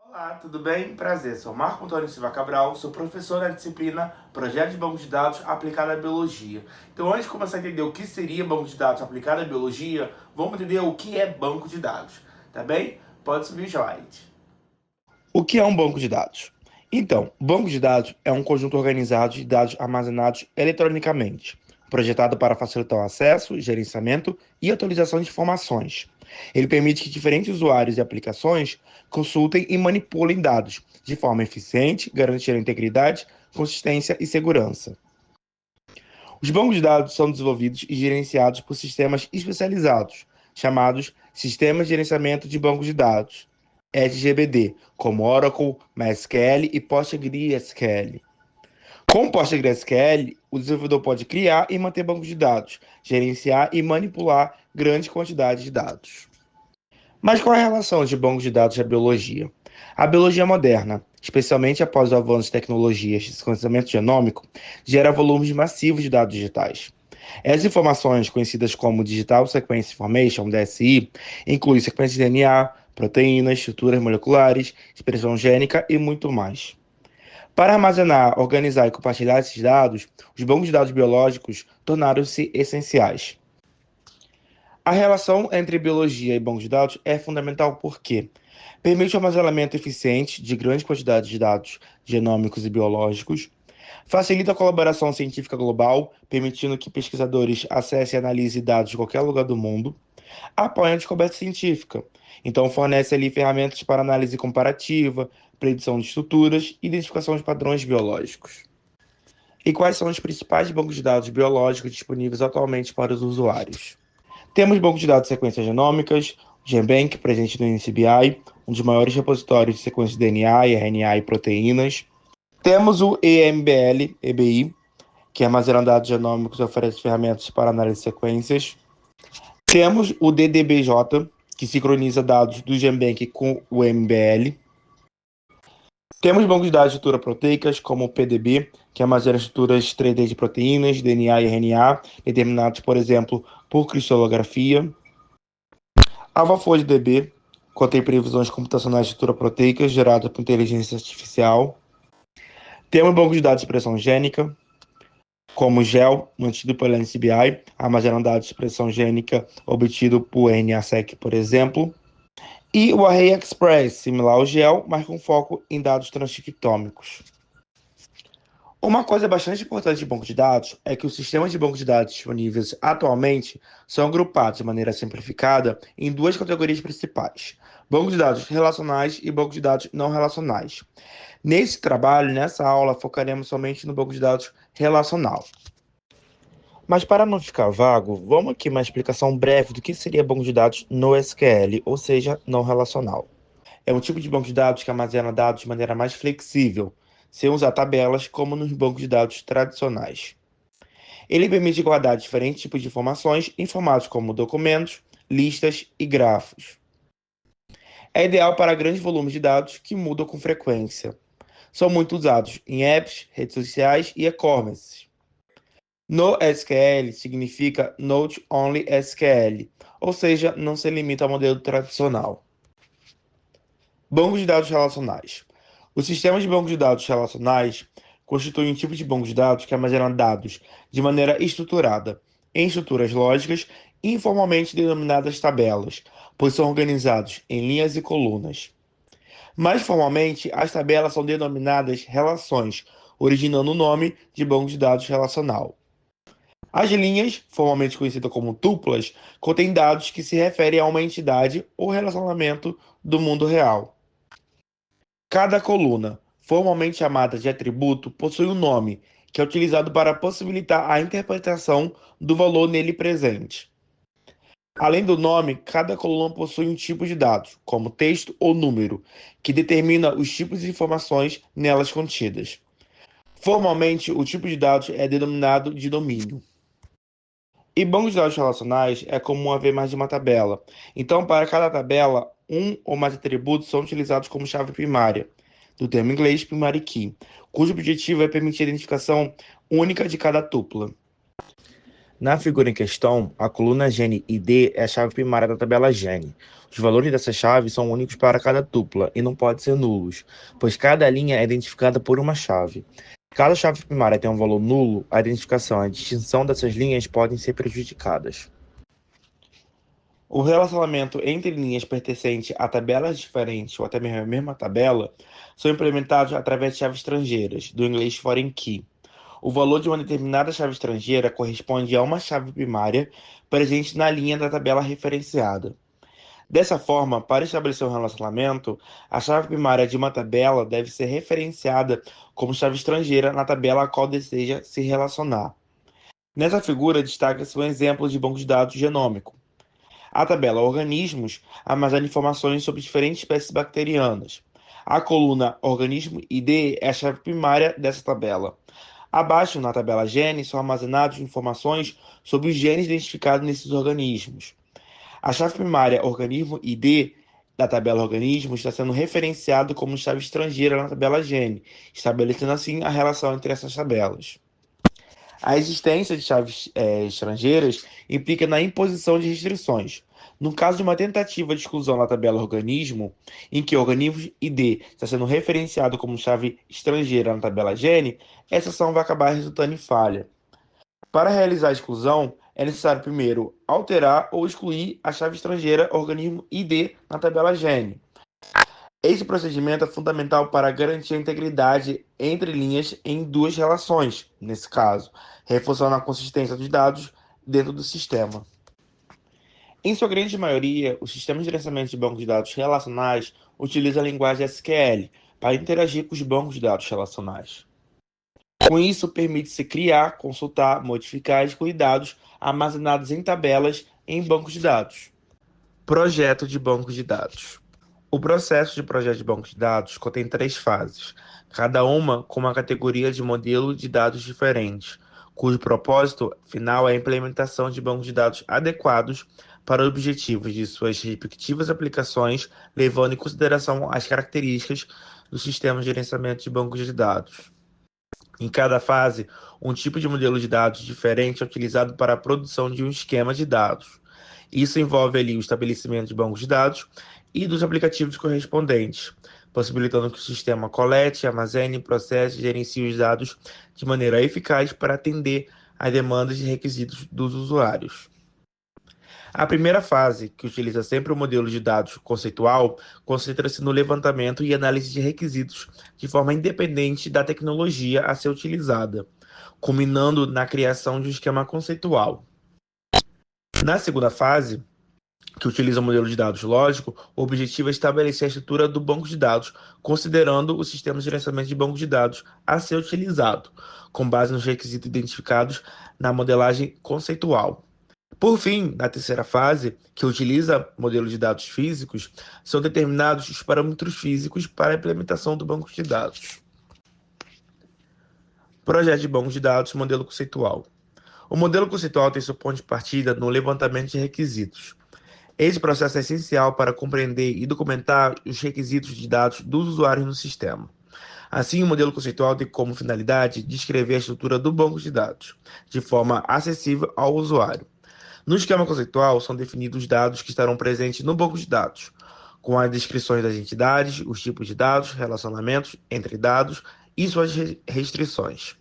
Olá, tudo bem? Prazer, sou Marco Antônio Silva Cabral, sou professor na disciplina Projeto de Banco de Dados aplicado à Biologia. Então, antes de começar a entender o que seria banco de dados aplicado à Biologia, vamos entender o que é banco de dados, tá bem? Pode subir o slide. O que é um banco de dados? Então, banco de dados é um conjunto organizado de dados armazenados eletronicamente, projetado para facilitar o acesso, gerenciamento e atualização de informações. Ele permite que diferentes usuários e aplicações consultem e manipulem dados de forma eficiente, garantindo integridade, consistência e segurança. Os bancos de dados são desenvolvidos e gerenciados por sistemas especializados, chamados Sistemas de Gerenciamento de Bancos de Dados, SGBD, como Oracle, MySQL e PostgreSQL. Com PostgreSQL, o desenvolvedor pode criar e manter bancos de dados, gerenciar e manipular grandes quantidades de dados. Mas qual é a relação de bancos de dados e a biologia? A biologia moderna, especialmente após o avanço de tecnologias de sequenciamento genômico, gera volumes massivos de dados digitais. Essas informações, conhecidas como Digital Sequence Information, DSI, incluem sequências de DNA, proteínas, estruturas moleculares, expressão gênica e muito mais. Para armazenar, organizar e compartilhar esses dados, os bancos de dados biológicos tornaram-se essenciais. A relação entre biologia e banco de dados é fundamental porque permite o armazenamento eficiente de grandes quantidades de dados genômicos e biológicos, facilita a colaboração científica global, permitindo que pesquisadores acessem e analisem dados de qualquer lugar do mundo, apoia a descoberta científica, então fornece ali ferramentas para análise comparativa, predição de estruturas e identificação de padrões biológicos. E quais são os principais bancos de dados biológicos disponíveis atualmente para os usuários? Temos banco de dados de sequências genômicas, o GenBank, presente no NCBI, um dos maiores repositórios de sequências de DNA, RNA e proteínas. Temos o EMBL-EBI, que armazena dados genômicos e oferece ferramentas para análise de sequências. Temos o DDBJ, que sincroniza dados do GenBank com o MBL. Temos bancos de dados de estrutura proteicas, como o PDB, que armazena estruturas 3D de proteínas, DNA e RNA, determinados, por exemplo, por cristalografia. AlphaFoldDB contém previsões computacionais de estrutura proteica geradas por inteligência artificial. Temos bancos de dados de expressão gênica, como o GEL, mantido pela NCBI, armazenando dados de expressão gênica obtido por RNA-seq, por exemplo. E o Array Express, similar ao GEL, mas com foco em dados transcriptômicos. Uma coisa bastante importante de banco de dados é que os sistemas de banco de dados disponíveis atualmente são agrupados de maneira simplificada em duas categorias principais: banco de dados relacionais e banco de dados não relacionais. Nesse trabalho, nessa aula, focaremos somente no banco de dados relacional. Mas para não ficar vago, vamos aqui uma explicação breve do que seria banco de dados no SQL, ou seja, não relacional. É um tipo de banco de dados que armazena dados de maneira mais flexível, sem usar tabelas como nos bancos de dados tradicionais. Ele permite guardar diferentes tipos de informações em formatos como documentos, listas e grafos. É ideal para grandes volumes de dados que mudam com frequência. São muito usados em apps, redes sociais e e-commerce. NoSQL significa Node Only SQL, ou seja, não se limita ao modelo tradicional. Bancos de dados relacionais. Os sistemas de bancos de dados relacionais constituem um tipo de banco de dados que armazena dados de maneira estruturada, em estruturas lógicas, informalmente denominadas tabelas, pois são organizados em linhas e colunas. Mais formalmente, as tabelas são denominadas relações, originando o nome de banco de dados relacional. As linhas, formalmente conhecidas como tuplas, contêm dados que se referem a uma entidade ou relacionamento do mundo real. Cada coluna, formalmente chamada de atributo, possui um nome, que é utilizado para possibilitar a interpretação do valor nele presente. Além do nome, cada coluna possui um tipo de dados, como texto ou número, que determina os tipos de informações nelas contidas. Formalmente, o tipo de dados é denominado de domínio. E bancos de dados relacionais é comum haver mais de uma tabela. Então, para cada tabela, um ou mais atributos são utilizados como chave primária, do termo inglês primary key, cujo objetivo é permitir a identificação única de cada tupla. Na figura em questão, a coluna gene ID é a chave primária da tabela gene. Os valores dessa chave são únicos para cada tupla e não podem ser nulos, pois cada linha é identificada por uma chave. Caso a chave primária tenha um valor nulo, a identificação e a distinção dessas linhas podem ser prejudicadas. O relacionamento entre linhas pertencentes a tabelas diferentes ou até mesmo a mesma tabela são implementados através de chaves estrangeiras, do inglês foreign key. O valor de uma determinada chave estrangeira corresponde a uma chave primária presente na linha da tabela referenciada. Dessa forma, para estabelecer um relacionamento, a chave primária de uma tabela deve ser referenciada como chave estrangeira na tabela a qual deseja se relacionar. Nessa figura, destaca-se um exemplo de banco de dados genômico. A tabela Organismos armazena informações sobre diferentes espécies bacterianas. A coluna Organismo ID é a chave primária dessa tabela. Abaixo, na tabela Gene, são armazenadas informações sobre os genes identificados nesses organismos. A chave primária Organismo ID da tabela Organismos está sendo referenciado como chave estrangeira na tabela Gene, estabelecendo assim a relação entre essas tabelas. A existência de chaves estrangeiras implica na imposição de restrições. No caso de uma tentativa de exclusão na tabela organismo, em que o organismo ID está sendo referenciado como chave estrangeira na tabela gene, essa ação vai acabar resultando em falha. Para realizar a exclusão, é necessário primeiro alterar ou excluir a chave estrangeira organismo ID na tabela gene. Esse procedimento é fundamental para garantir a integridade entre linhas em duas relações, nesse caso, reforçando a consistência dos dados dentro do sistema. Em sua grande maioria, os sistemas de gerenciamento de bancos de dados relacionais utilizam a linguagem SQL para interagir com os bancos de dados relacionais. Com isso, permite-se criar, consultar, modificar e excluir dados armazenados em tabelas em bancos de dados. Projeto de bancos de dados. O processo de projeto de banco de dados contém 3 fases, cada uma com uma categoria de modelo de dados diferentes, cujo propósito final é a implementação de bancos de dados adequados para os objetivos de suas respectivas aplicações, levando em consideração as características do sistema de gerenciamento de bancos de dados. Em cada fase, um tipo de modelo de dados diferente é utilizado para a produção de um esquema de dados. Isso envolve ali o estabelecimento de bancos de dados e dos aplicativos correspondentes, possibilitando que o sistema colete, armazene, processe e gerencie os dados de maneira eficaz para atender às demandas e requisitos dos usuários. A primeira fase, que utiliza sempre o modelo de dados conceitual, concentra-se no levantamento e análise de requisitos de forma independente da tecnologia a ser utilizada, culminando na criação de um esquema conceitual. Na segunda fase, que utiliza o modelo de dados lógico, o objetivo é estabelecer a estrutura do banco de dados, considerando o sistema de gerenciamento de banco de dados a ser utilizado, com base nos requisitos identificados na modelagem conceitual. Por fim, na terceira fase, que utiliza modelo de dados físicos, são determinados os parâmetros físicos para a implementação do banco de dados. Projeto de banco de dados, modelo conceitual. O modelo conceitual tem seu ponto de partida no levantamento de requisitos. Esse processo é essencial para compreender e documentar os requisitos de dados dos usuários no sistema. Assim, o modelo conceitual tem como finalidade descrever a estrutura do banco de dados, de forma acessível ao usuário. No esquema conceitual, são definidos os dados que estarão presentes no banco de dados, com as descrições das entidades, os tipos de dados, relacionamentos entre dados e suas restrições.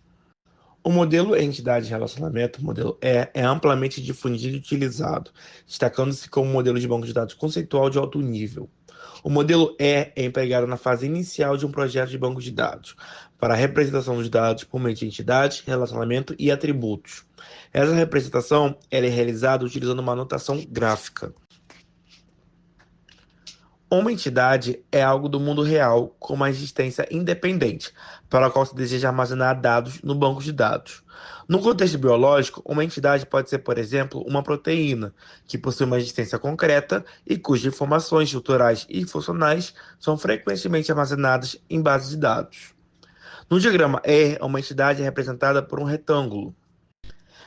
O modelo entidade-relacionamento, modelo E, é amplamente difundido e utilizado, destacando-se como um modelo de banco de dados conceitual de alto nível. O modelo E é empregado na fase inicial de um projeto de banco de dados, para a representação dos dados por meio de entidades, relacionamento e atributos. Essa representação ela é realizada utilizando uma notação gráfica. Uma entidade é algo do mundo real com uma existência independente, para a qual se deseja armazenar dados no banco de dados. No contexto biológico, uma entidade pode ser, por exemplo, uma proteína, que possui uma existência concreta e cujas informações estruturais e funcionais são frequentemente armazenadas em bases de dados. No diagrama E, uma entidade é representada por um retângulo.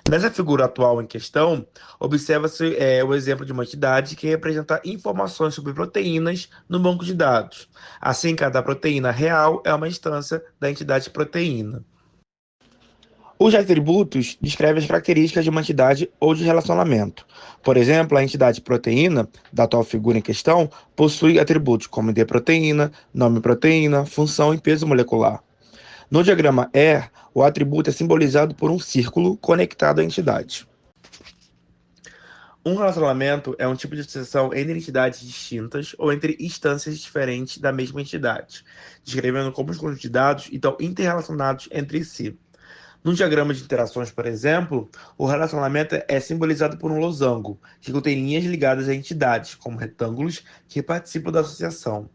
Nessa figura atual em questão, observa-se o exemplo de uma entidade que representa informações sobre proteínas no banco de dados. Assim, cada proteína real é uma instância da entidade proteína. Os atributos descrevem as características de uma entidade ou de relacionamento. Por exemplo, a entidade proteína, da atual figura em questão, possui atributos como ID proteína, nome proteína, função e peso molecular. No diagrama ER, o atributo é simbolizado por um círculo conectado à entidade. Um relacionamento é um tipo de associação entre entidades distintas ou entre instâncias diferentes da mesma entidade, descrevendo como os conjuntos de dados estão interrelacionados entre si. No diagrama de interações, por exemplo, o relacionamento é simbolizado por um losango, que contém linhas ligadas a entidades, como retângulos, que participam da associação.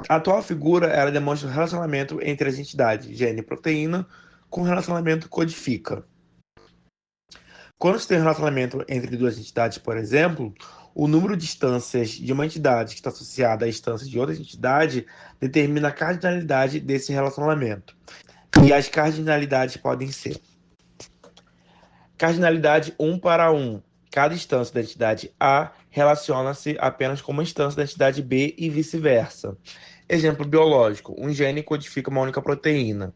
A atual figura ela demonstra o relacionamento entre as entidades gene e proteína, com relacionamento codifica. Quando se tem um relacionamento entre duas entidades, por exemplo, o número de instâncias de uma entidade que está associada à instância de outra entidade determina a cardinalidade desse relacionamento. E as cardinalidades podem ser: cardinalidade 1 para 1. Cada instância da entidade A relaciona-se apenas com uma instância da entidade B e vice-versa. Exemplo biológico: um gene codifica uma única proteína.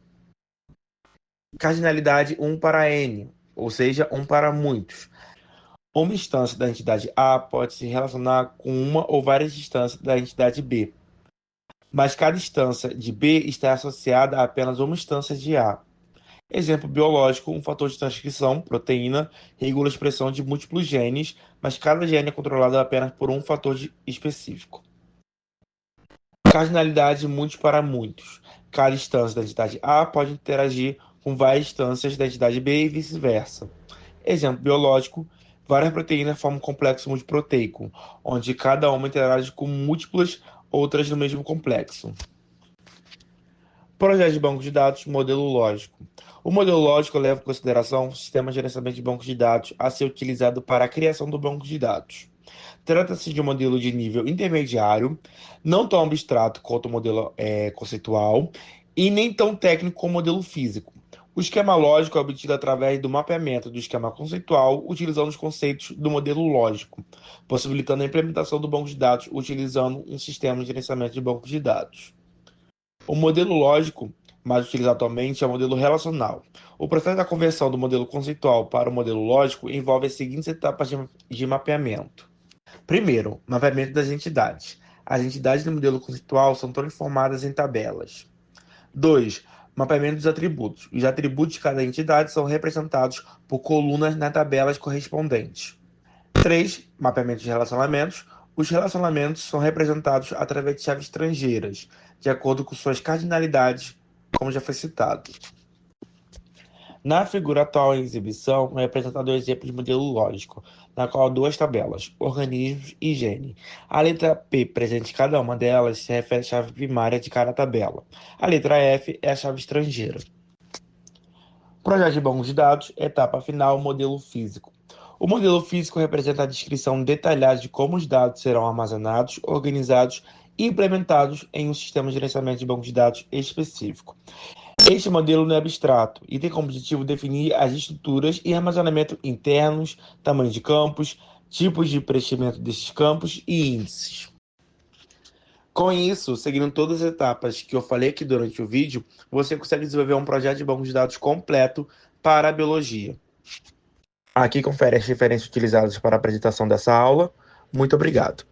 Cardinalidade 1 para N, ou seja, 1 para muitos. Uma instância da entidade A pode se relacionar com uma ou várias instâncias da entidade B, mas cada instância de B está associada a apenas uma instância de A. Exemplo biológico: um fator de transcrição, proteína, regula a expressão de múltiplos genes, mas cada gene é controlado apenas por um fator específico. Cardinalidade muitos para muitos. Cada instância da entidade A pode interagir com várias instâncias da entidade B e vice-versa. Exemplo biológico: várias proteínas formam um complexo multiproteico, onde cada uma interage com múltiplas outras no mesmo complexo. Projeto de banco de dados, modelo lógico. O modelo lógico leva em consideração o sistema de gerenciamento de bancos de dados a ser utilizado para a criação do banco de dados. Trata-se de um modelo de nível intermediário, não tão abstrato quanto o modelo conceitual e nem tão técnico como o modelo físico. O esquema lógico é obtido através do mapeamento do esquema conceitual utilizando os conceitos do modelo lógico, possibilitando a implementação do banco de dados utilizando um sistema de gerenciamento de bancos de dados. O modelo lógico mais utilizado atualmente é o modelo relacional. O processo da conversão do modelo conceitual para o modelo lógico envolve as seguintes etapas de mapeamento. Primeiro, mapeamento das entidades. As entidades do modelo conceitual são transformadas em tabelas. 2. Mapeamento dos atributos. Os atributos de cada entidade são representados por colunas nas tabelas correspondentes. 3. Mapeamento de relacionamentos. Os relacionamentos são representados através de chaves estrangeiras, de acordo com suas cardinalidades, como já foi citado. Na figura atual em exibição, é apresentado o exemplo de modelo lógico, na qual há duas tabelas, organismos e gene. A letra P presente em cada uma delas se refere à chave primária de cada tabela. A letra F é a chave estrangeira. Projeto de banco de dados, etapa final, modelo físico. O modelo físico representa a descrição detalhada de como os dados serão armazenados, organizados e implementados em um sistema de gerenciamento de banco de dados específico. Este modelo não é abstrato e tem como objetivo definir as estruturas e armazenamento internos, tamanho de campos, tipos de preenchimento desses campos e índices. Com isso, seguindo todas as etapas que eu falei aqui durante o vídeo, você consegue desenvolver um projeto de banco de dados completo para a biologia. Aqui confere as referências utilizadas para a apresentação dessa aula. Muito obrigado.